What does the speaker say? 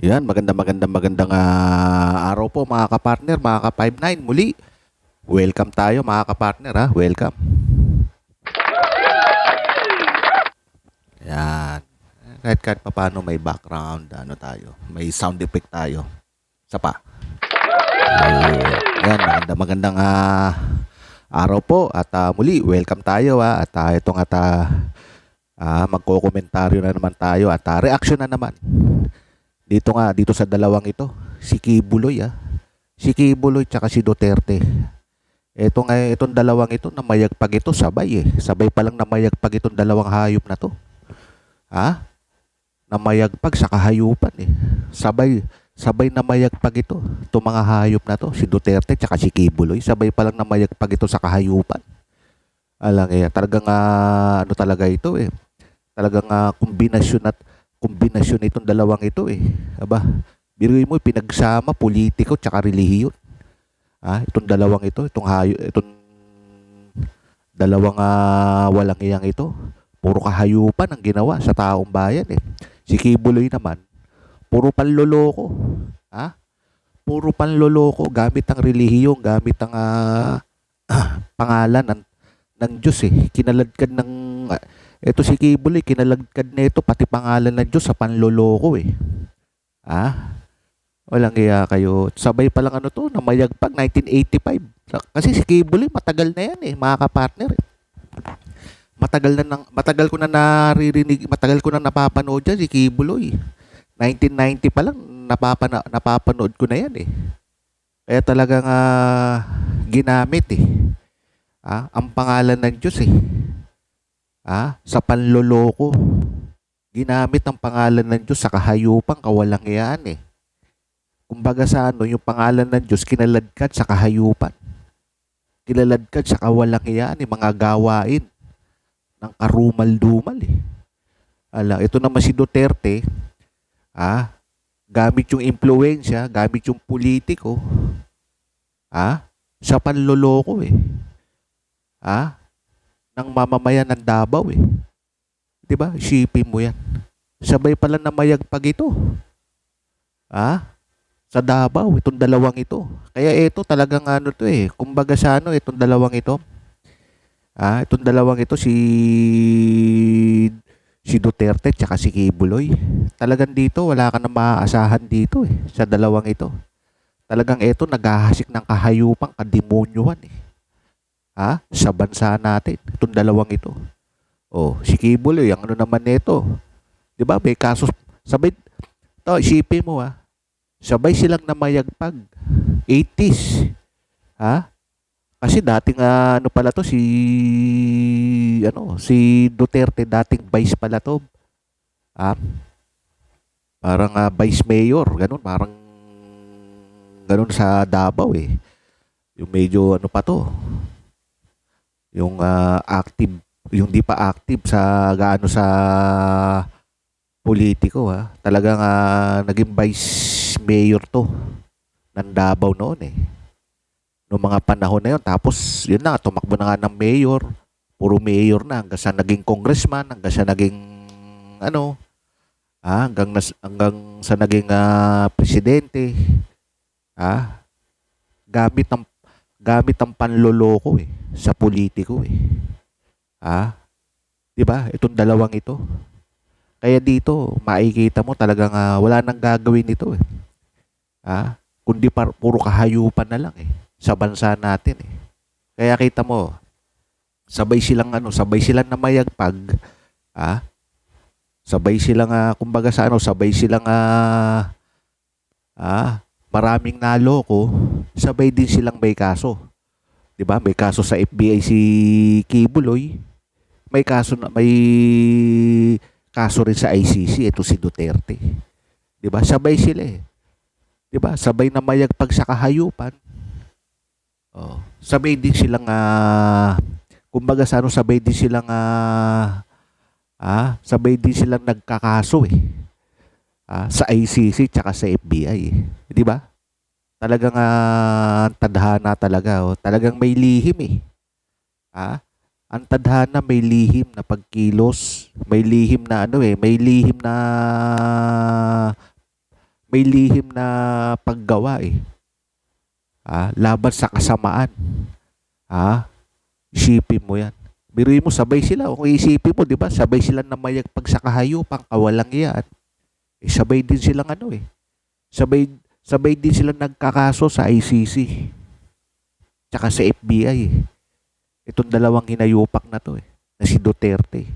Yan, magandang araw po mga kapartner, mga ka-59. Muli, welcome tayo mga kapartner ha, welcome. Yan. Kahit paano may background, ano tayo, may sound effect tayo. Isa pa. Yan, magandang araw po at muli, welcome tayo ha. At itong magko-komentaryo na naman tayo at reaction na naman. Dito sa dalawang ito, si Kibuloy Si Kibuloy tsaka si Duterte. Itong dalawang ito, namayagpag ito, sabay. Sabay pa lang namayagpag itong dalawang hayop na to. Namayagpag sa kahayupan Sabay namayagpag ito. Itong mga hayop na to, si Duterte tsaka si Kibuloy, sabay pa lang namayagpag ito sa kahayupan. Talagang ano talaga ito Talagang kombinasyon itong dalawang ito Aba, biruin mo, pinagsama politiko tsaka relihiyon. Itong dalawang ito, itong dalawang walang iyang ito, puro kahayupan ang ginawa sa taong bayan Si Kibuloy naman, puro panloloko. Puro panloloko gamit ang relihiyon, gamit ang pangalan ng Diyos Kinaladkad ng ito si Kibuloy, kinaladkad na ito pati pangalan ng Diyos sa panloloko Walang iya kayo. Sabay pa lang namayagpag 1985. Kasi si Kibuloy matagal na yan mga kapartner Matagal ko na naririnig, matagal ko na napapanood yan si Kibuloy. 1990 pa lang napapanood ko na yan Kaya talagang ginamit ang pangalan ng Diyos sa panloloko. Ginamit ang pangalan ng Diyos sa kahayupang kawalang iyaan Kumbaga yung pangalan ng Diyos kinaladkad sa kahayupan. Kinaladkad sa kawalang iyaan mga gawain ng karumal-dumal ito naman si Duterte, gamit yung impluwensya, gamit yung politiko, sa panloloko ng mamamayan ng Davao 'di ba? Isipin mo yan. Sabay pala na mayagpag ito. Sa Davao, itong dalawang ito. Kaya ito talagang kumbaga itong dalawang ito. Itong dalawang ito si Duterte tsaka si Kibuloy. Talagang dito wala ka na maaasahan dito sa dalawang ito. Talagang ito naghahasik ng kahayupang kademonyuhan sa bansa natin. Itong dalawang ito. Si Kibuloy, ang naman nito. 'Di ba? May kaso sabay isipin mo sabay silang namayagpag 80s. Kasi dating pala to si Duterte, dating vice pala to. Parang vice mayor, parang ganun sa Davao Yung medyo pa to. Yung active, yung di pa active sa gaano sa politiko Talagang naging vice mayor to ng Davao noon noong mga panahon na yun. Tapos yun na, tumakbo na nga ng mayor. Puro mayor na hanggang sa naging congressman, hanggang sa naging hanggang sa naging presidente. Gamit ang panloloko sa politiko 'di ba? Itong dalawang ito. Kaya dito makikita mo talagang wala nang gagawin ito kundi puro kahayupan na lang sa bansa natin Kaya kita mo sabay silang namayagpag sabay silang kumbaga sabay silang maraming naloko, sabay din silang may kaso. 'Di ba? May kaso sa FBI si Kibuloy. May kaso rin sa ICC ito si Duterte. 'Di ba? Sabay sila 'Di ba? Sabay na mayagpag sa kahayupan. Sabay din silang kumbaga sabay din silang nagkakaso sa ICC tsaka sa FBI 'Di ba? Talagang tadhana talaga Talagang may lihim ang tadhana, may lihim na pagkilos, may lihim na may lihim na paggawa eh. Laban sa kasamaan. Isipin mo yan. Biruin mo, sabay sila. Kung isipin mo, di ba? Sabay sila namayagpag sa kahayupan, kawalang yan. Sabay din silang sabay din silang nagkakaso sa ICC. Tsaka sa FBI eh. Itong dalawang hinayupak na to eh. Na si Duterte.